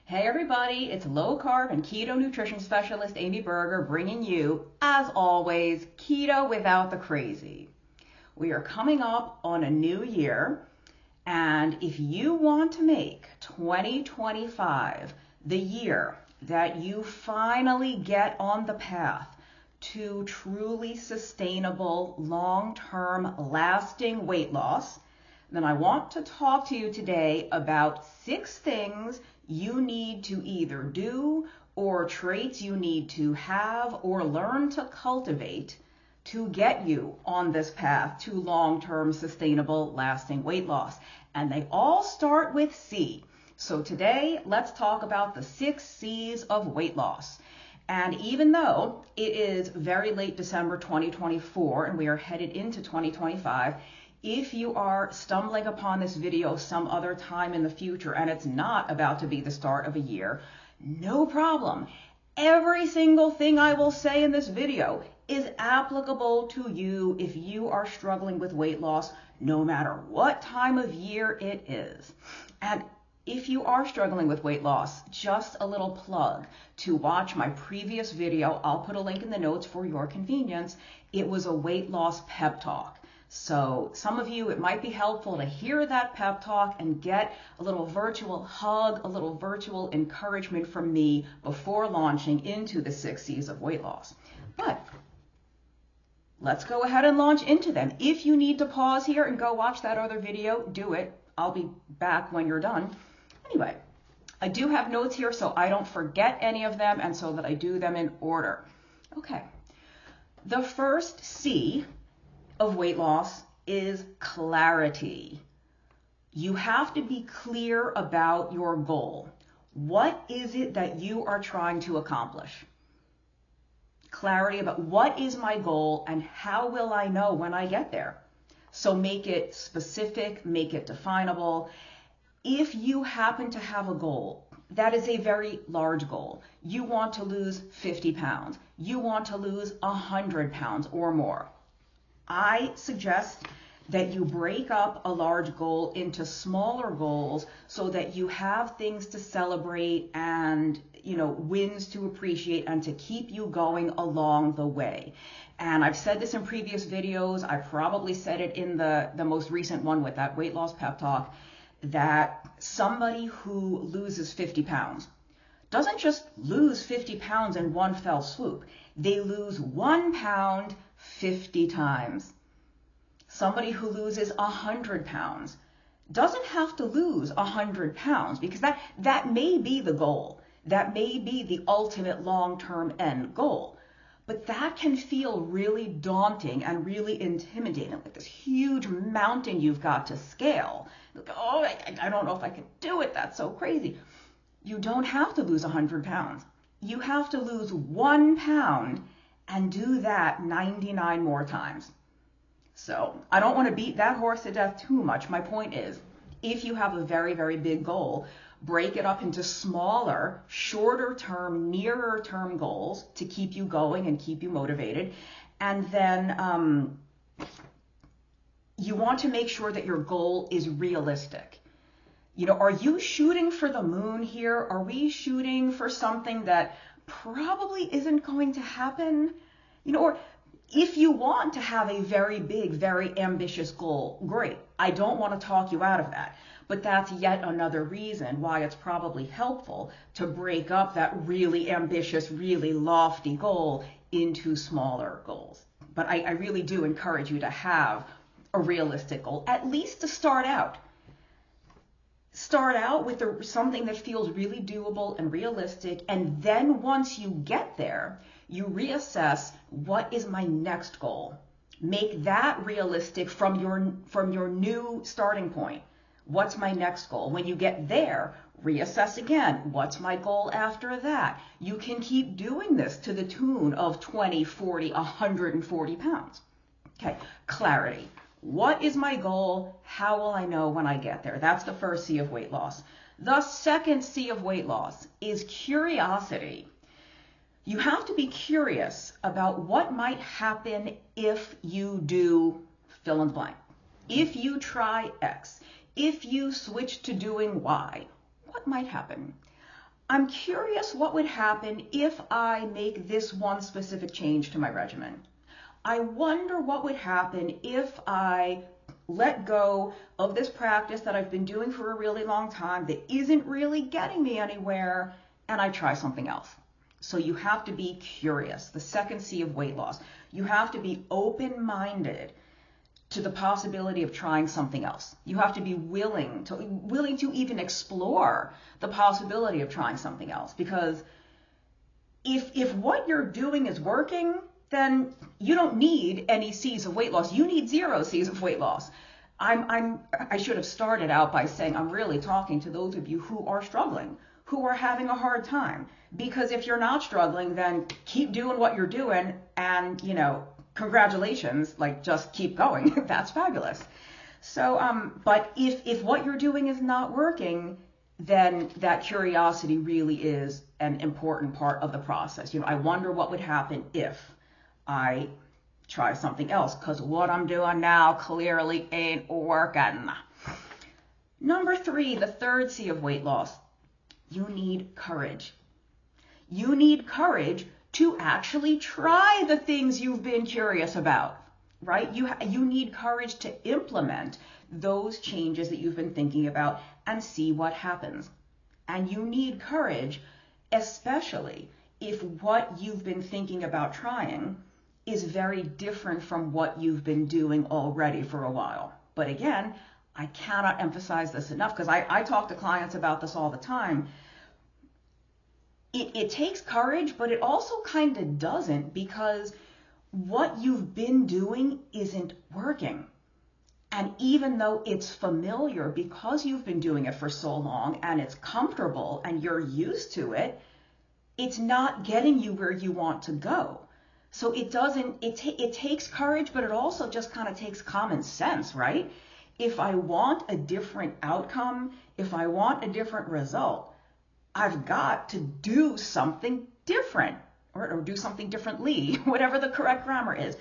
Hey everybody, it's low carb and keto nutrition specialist Amy Berger bringing you, as always, keto without the crazy. We are coming up on a new year, and if you want to make 2025 the year that you finally get on the path to truly sustainable, long-term, lasting weight loss, then I want to talk to you today about 6 things you need to either do or traits you need to have or learn to cultivate to get you on this path to long-term, sustainable, lasting weight loss. And they all start with C. So today, let's talk about the 6 C's of weight loss. And even though it is very late December 2024 and we are headed into 2025, if you are stumbling upon this video some other time in the future and it's not about to be the start of a year, no problem. Every single thing I will say in this video is applicable to you if you are struggling with weight loss, no matter what time of year it is. And if you are struggling with weight loss, just a little plug to watch my previous video. I'll put a link in the notes for your convenience. It was a weight loss pep talk. So some of you, it might be helpful to hear that pep talk and get a little virtual hug, a little virtual encouragement from me before launching into the 6 C's of weight loss. But let's go ahead and launch into them. If you need to pause here and go watch that other video, do it. I'll be back when you're done. Anyway, I do have notes here so I don't forget any of them and so that I do them in order. Okay, the first C of weight loss is clarity. You have to be clear about your goal. What is it that you are trying to accomplish? Clarity about what is my goal and how will I know when I get there? So make it specific, make it definable. If you happen to have a goal that is a very large goal, you want to lose 50 pounds, you want to lose 100 pounds or more, I suggest that you break up a large goal into smaller goals so that you have things to celebrate and, wins to appreciate and to keep you going along the way. And I've said this in previous videos. I probably said it in the most recent one with that weight loss pep talk, that somebody who loses 50 pounds doesn't just lose 50 pounds in one fell swoop. They lose 1 pound 50 times. Somebody who loses 100 pounds doesn't have to lose 100 pounds because that may be the goal. That may be the ultimate long-term end goal. But that can feel really daunting and really intimidating, like this huge mountain you've got to scale. Like, oh, I don't know if I can do it. That's so crazy. You don't have to lose 100 pounds. You have to lose 1 pound and do that 99 more times. So I don't want to beat that horse to death too much. My point is, if you have a very, very big goal, break it up into smaller, shorter term, nearer term goals to keep you going and keep you motivated. And then you want to make sure that your goal is realistic. Are you shooting for the moon here? Are we shooting for something that probably isn't going to happen? Or if you want to have a very big, very ambitious goal, great. I don't want to talk you out of that. But that's yet another reason why it's probably helpful to break up that really ambitious, really lofty goal into smaller goals. But I really do encourage you to have a realistic goal, at least to start out. Start out with something that feels really doable and realistic, and then once you get there, you reassess, what is my next goal? Make that realistic from your new starting point. What's my next goal? When you get there, reassess again. What's my goal after that? You can keep doing this to the tune of 20, 40, 140 pounds. Okay, clarity. What is my goal? How will I know when I get there? That's the first C of weight loss. The second C of weight loss is curiosity. You have to be curious about what might happen if you do fill in the blank. If you try X, if you switch to doing Y, what might happen? I'm curious what would happen if I make this one specific change to my regimen. I wonder what would happen if I let go of this practice that I've been doing for a really long time that isn't really getting me anywhere, and I try something else. So you have to be curious. The second C of weight loss. You have to be open-minded to the possibility of trying something else. You have to be willing to even explore the possibility of trying something else, because if what you're doing is working, then you don't need any C's of weight loss. You need 0 C's of weight loss. I should have started out by saying I'm really talking to those of you who are struggling, who are having a hard time. Because if you're not struggling, then keep doing what you're doing, and congratulations, like just keep going. That's fabulous. So, but if what you're doing is not working, then that curiosity really is an important part of the process. I wonder what would happen if I try something else, because what I'm doing now clearly ain't working. Number 3, the third C of weight loss. You need courage. You need courage to actually try the things you've been curious about, right? You need courage to implement those changes that you've been thinking about and see what happens. And you need courage, especially if what you've been thinking about trying is very different from what you've been doing already for a while. But again, I cannot emphasize this enough, because I talk to clients about this all the time. It takes courage, but it also kind of doesn't, because what you've been doing isn't working. And even though it's familiar because you've been doing it for so long and it's comfortable and you're used to it, it's not getting you where you want to go. So it takes courage, but it also just kind of takes common sense, right? If I want a different outcome, if I want a different result, I've got to do something different, or do something differently, whatever the correct grammar is.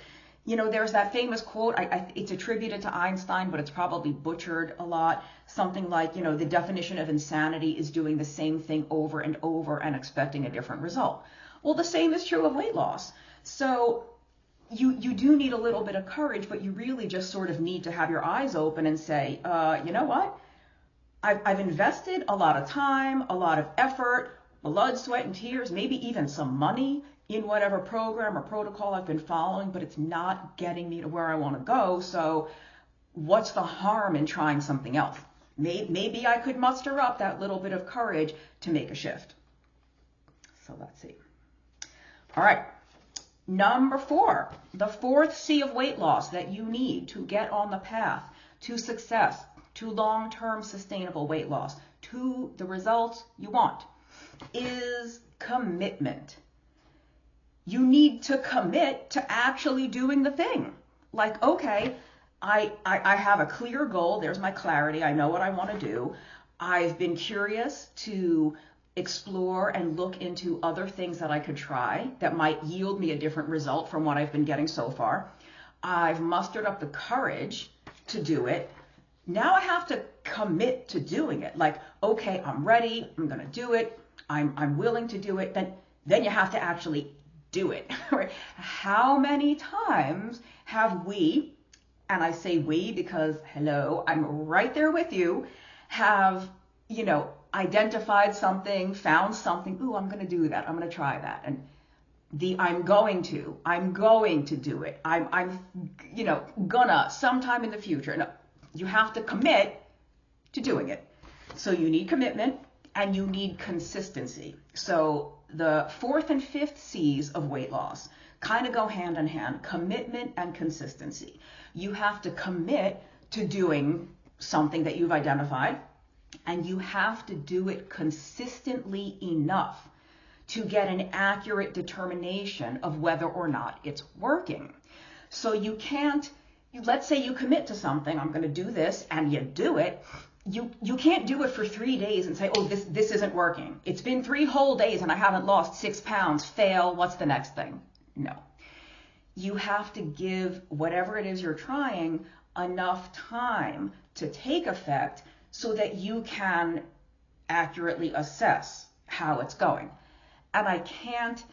There's that famous quote, it's attributed to Einstein, but it's probably butchered a lot. Something like, the definition of insanity is doing the same thing over and over and expecting a different result. Well, the same is true of weight loss. So you do need a little bit of courage, but you really just sort of need to have your eyes open and say, you know what? I've invested a lot of time, a lot of effort, blood, sweat, and tears, maybe even some money in whatever program or protocol I've been following, but it's not getting me to where I want to go. So what's the harm in trying something else? Maybe I could muster up that little bit of courage to make a shift. So let's see. All right. Number 4, the fourth C of weight loss that you need to get on the path to success, to long-term sustainable weight loss, to the results you want, is commitment. You need to commit to actually doing the thing. Like, okay, I have a clear goal. There's my clarity. I know what I want to do. I've been curious to explore and look into other things that I could try that might yield me a different result from what I've been getting so far. I've mustered up the courage to do it. Now I have to commit to doing it. Like, okay, I'm ready. I'm going to do it. I'm willing to do it. Then you have to actually do it. How many times have we, and I say we because, hello, I'm right there with you, have, identified something, found something, ooh, I'm going to do that. I'm going to try that. And I'm going to do it. I'm gonna sometime in the future. No, you have to commit to doing it. So you need commitment and you need consistency. So the 4th and 5th C's of weight loss kind of go hand in hand, commitment and consistency. You have to commit to doing something that you've identified, and you have to do it consistently enough to get an accurate determination of whether or not it's working. So you can't, let's say you commit to something, I'm going to do this, and you do it. You can't do it for 3 days and say, oh, this isn't working. It's been 3 whole days and I haven't lost 6 pounds. Fail. What's the next thing? No. You have to give whatever it is you're trying enough time to take effect so that you can accurately assess how it's going. And I can't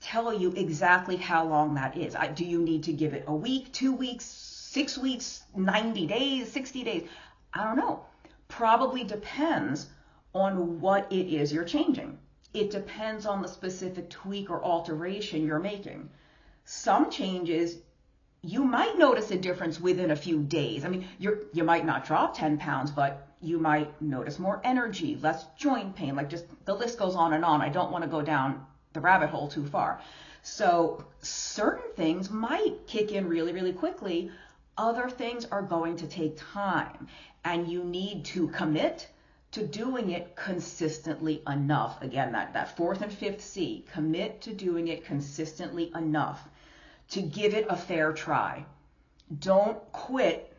tell you exactly how long that is. Do you need to give it a week, 2 weeks, 6 weeks, 90 days, 60 days? I don't know. Probably depends on what it is you're changing. It depends on the specific tweak or alteration you're making. Some changes, you might notice a difference within a few days. I mean, you might not drop 10 pounds, but you might notice more energy, less joint pain, like just the list goes on and on. I don't want to go down the rabbit hole too far. So certain things might kick in really, really quickly. Other things are going to take time, and you need to commit to doing it consistently enough. Again, that fourth and fifth C, commit to doing it consistently enough to give it a fair try. Don't quit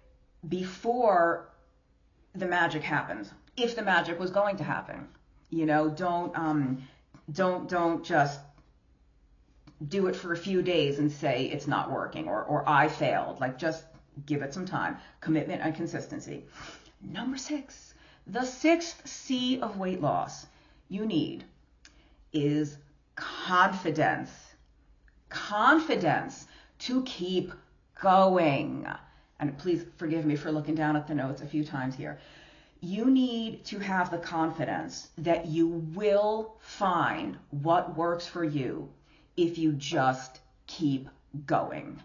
before the magic happens. If the magic was going to happen, don't just do it for a few days and say it's not working or I failed. Like, just give it some time. Commitment and consistency. Number 6, the 6th C of weight loss you need is confidence. Confidence to keep going. And please forgive me for looking down at the notes a few times here. You need to have the confidence that you will find what works for you if you just keep going.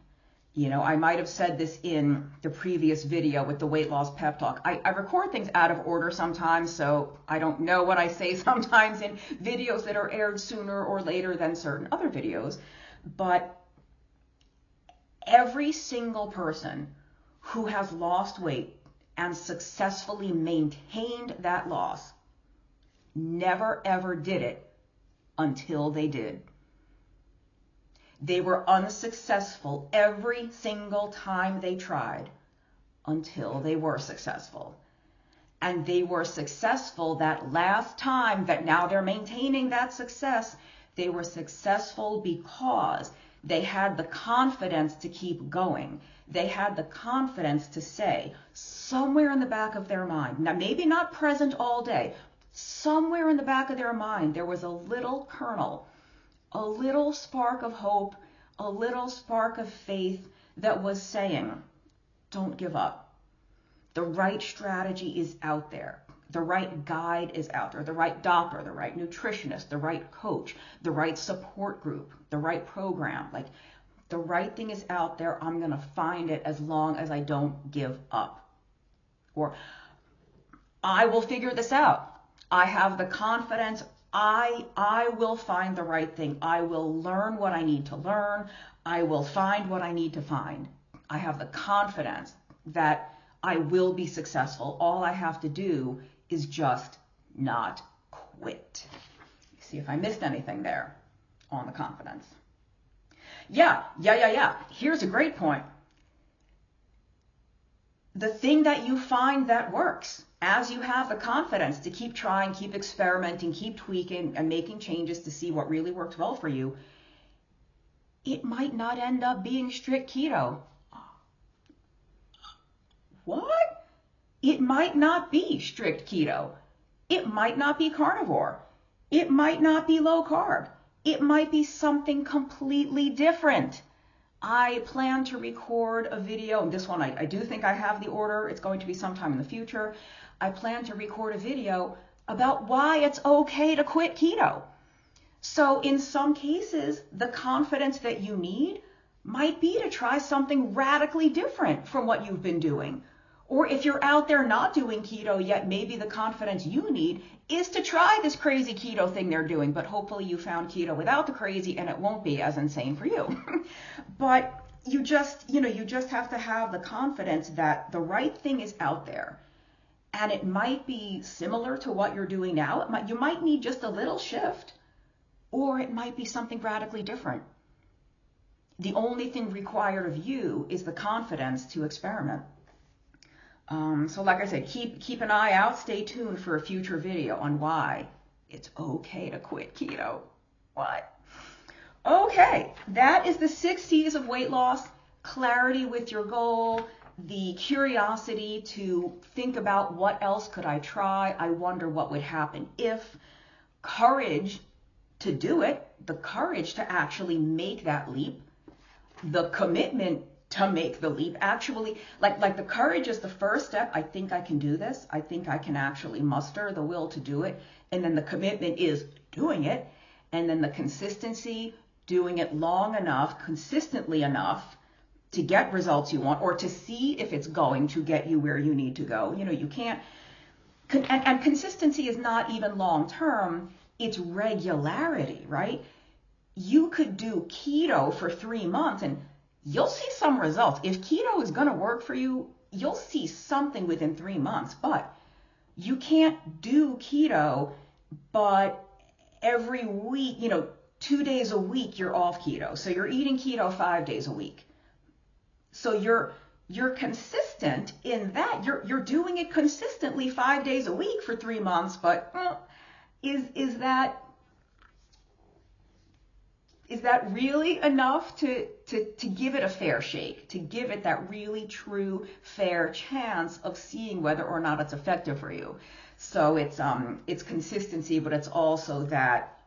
I might have said this in the previous video with the weight loss pep talk. I record things out of order sometimes, so I don't know what I say sometimes in videos that are aired sooner or later than certain other videos. But every single person who has lost weight and successfully maintained that loss never ever did it until they did. They were unsuccessful every single time they tried until they were successful. And they were successful that last time that now they're maintaining that success. They were successful because they had the confidence to keep going. They had the confidence to say, somewhere in the back of their mind, now maybe not present all day, somewhere in the back of their mind, there was a little kernel, a little spark of hope, a little spark of faith that was saying, don't give up. The right strategy is out there. The right guide is out there. The right doctor, the right nutritionist, the right coach, the right support group, the right program. Like, the right thing is out there. I'm going to find it as long as I don't give up. Or I will figure this out. I have the confidence. I will find the right thing. I will learn what I need to learn. I will find what I need to find. I have the confidence that I will be successful. All I have to do is just not quit. See if I missed anything there on the confidence. Yeah. Here's a great point. The thing that you find that works, as you have the confidence to keep trying, keep experimenting, keep tweaking, and making changes to see what really works well for you, it might not end up being strict keto. What? It might not be strict keto. It might not be carnivore. It might not be low carb. It might be something completely different. I plan to record a video, and this one I do think I have the order. It's going to be sometime in the future. I plan to record a video about why it's okay to quit keto. So in some cases, the confidence that you need might be to try something radically different from what you've been doing. Or if you're out there not doing keto yet, maybe the confidence you need is to try this crazy keto thing they're doing, but hopefully you found keto without the crazy and it won't be as insane for you. But you just have to have the confidence that the right thing is out there. And it might be similar to what you're doing now. You might need just a little shift, or it might be something radically different. The only thing required of you is the confidence to experiment. So like I said, keep an eye out, stay tuned for a future video on why it's okay to quit keto. What? Okay, that is the 6 C's of weight loss: clarity with your goal, the curiosity to think about what else could I try, I wonder what would happen if, courage to do it, the courage to actually make that leap, the commitment to make the leap. Actually, like the courage is the first step. I think I can do this. I think I can actually muster the will to do it. And then the commitment is doing it. And then the consistency, doing it long enough, consistently enough to get results you want, or to see if it's going to get you where you need to go. You know, you can't, and consistency is not even long term, it's regularity, right? You could do keto for 3 months and you'll see some results. If keto is going to work for you, you'll see something within 3 months, but you can't do keto, but every week, 2 days a week, you're off keto. So you're eating keto 5 days a week. So you're consistent in that you're doing it consistently 5 days a week for 3 months, but is that really enough to give it a fair shake, to give it that really true fair chance of seeing whether or not it's effective for you? So it's consistency, but it's also that,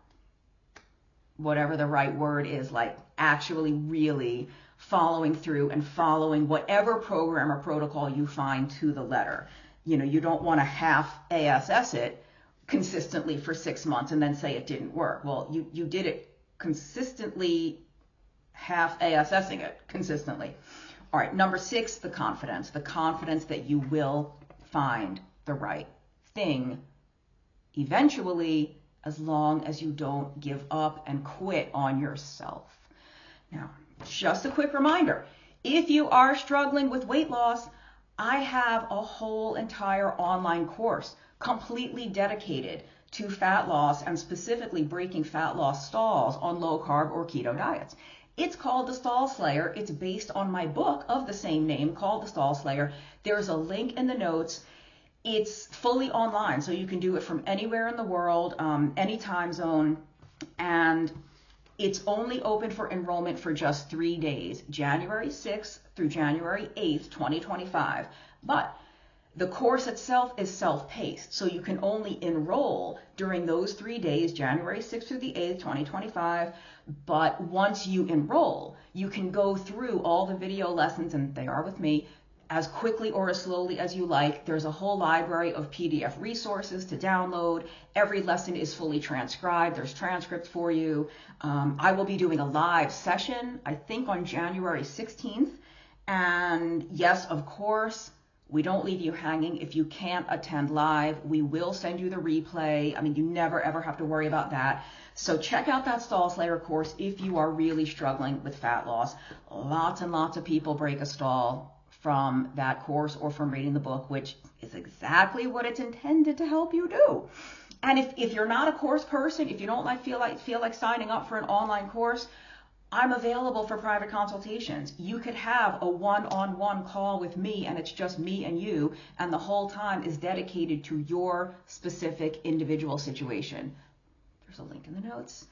whatever the right word is, like actually really following through and following whatever program or protocol you find to the letter. You don't want to half ASS it consistently for 6 months and then say it didn't work. Well, you did it consistently, half ASSing it consistently. All right, number 6, the confidence that you will find the right thing eventually, as long as you don't give up and quit on yourself. Now, just a quick reminder, if you are struggling with weight loss, I have a whole entire online course completely dedicated to fat loss and specifically breaking fat loss stalls on low carb or keto diets. It's called The Stall Slayer. It's based on my book of the same name called The Stall Slayer. There's a link in the notes. It's fully online, so you can do it from anywhere in the world, any time zone, and it's only open for enrollment for just 3 days, January 6th through January 8th, 2025. But the course itself is self-paced, so you can only enroll during those 3 days, January 6th through the 8th, 2025. But once you enroll, you can go through all the video lessons, and they are with me, as quickly or as slowly as you like. There's a whole library of PDF resources to download. Every lesson is fully transcribed. There's transcripts for you. I will be doing a live session, I think on January 16th. And yes, of course, we don't leave you hanging. If you can't attend live, we will send you the replay. I mean, you never ever have to worry about that. So check out that Stall Slayer course if you are really struggling with fat loss. Lots and lots of people break a stall from that course or from reading the book, which is exactly what it's intended to help you do. And if you're not a course person, if you don't feel like signing up for an online course, I'm available for private consultations. You could have a one-on-one call with me, and it's just me and you, and the whole time is dedicated to your specific individual situation. There's a link in the notes.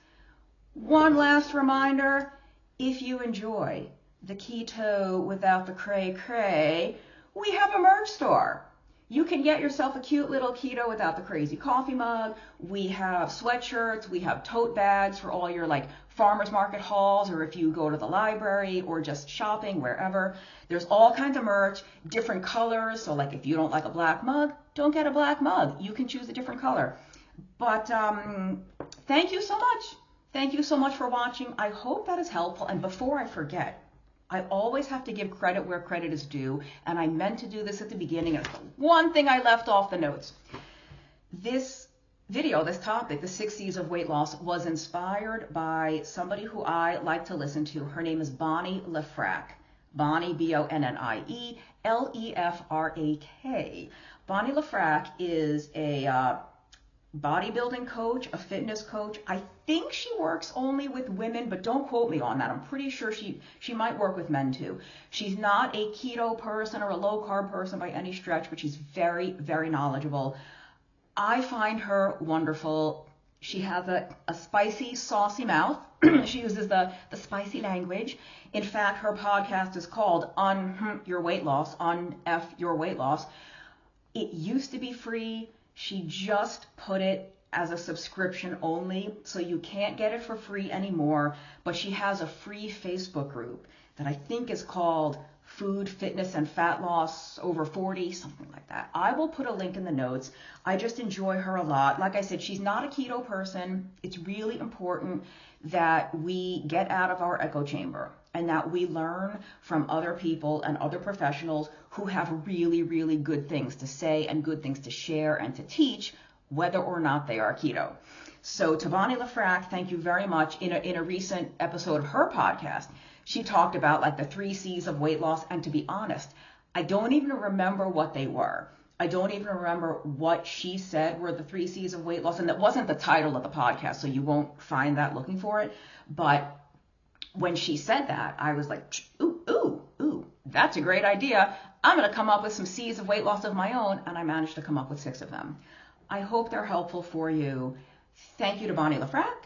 One last reminder, if you enjoy the keto without the cray, we have a merch store. You can get yourself a cute little keto without the crazy coffee mug. We have sweatshirts, we have tote bags for all your farmers market hauls, or if you go to the library or just shopping wherever. There's all kinds of merch, different colors. So if you don't like a black mug, don't get a black mug. You can choose a different color. But thank you so much. Thank you so much for watching. I hope that is helpful. And before I forget, I always have to give credit where credit is due, and I meant to do this at the beginning, and it's the one thing I left off the notes. This video, this topic, the 6 C's of weight loss, was inspired by somebody who I like to listen to. Her name is Bonnie Lefrak. Bonnie, B-O-N-N-I-E, L-E-F-R-A-K. Bonnie Lefrak is a bodybuilding coach, a fitness coach. I think she works only with women, but don't quote me on that. I'm pretty sure she might work with men too. She's not a keto person or a low carb person by any stretch, but she's very, very knowledgeable. I find her wonderful. She has a spicy, saucy mouth. She uses the spicy language. In fact, her podcast is called On Your Weight Loss, On F Your Weight Loss. It used to be free. She just put it as a subscription only, so you can't get it for free anymore, but she has a free Facebook group that I think is called Food, Fitness, and Fat Loss Over 40, something like that. I will put a link in the notes. I just enjoy her a lot. Like I said, she's not a keto person. It's really important that we get out of our echo chamber and that we learn from other people and other professionals who have really, really good things to say and good things to share and to teach, whether or not they are keto. So Tavani Lefrak, thank you very much. In a recent episode of her podcast, she talked about like the 3 C's of weight loss. And to be honest, I don't even remember what they were. I don't even remember what she said were the 3 C's of weight loss. And that wasn't the title of the podcast, so you won't find that looking for it. But when she said that, I was like, ooh, that's a great idea. I'm going to come up with some C's of weight loss of my own. And I managed to come up with 6 of them. I hope they're helpful for you. Thank you to Bonnie Lefrak.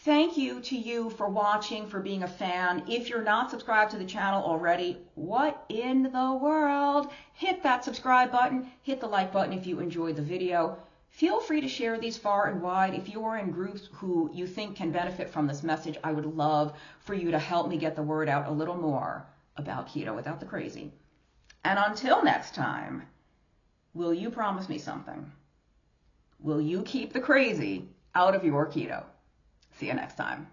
Thank you to you for watching, for being a fan. If you're not subscribed to the channel already, what in the world? Hit that subscribe button. Hit the like button if you enjoyed the video. Feel free to share these far and wide. If you are in groups who you think can benefit from this message, I would love for you to help me get the word out a little more about keto without the crazy. And until next time, will you promise me something? Will you keep the crazy out of your keto? See you next time.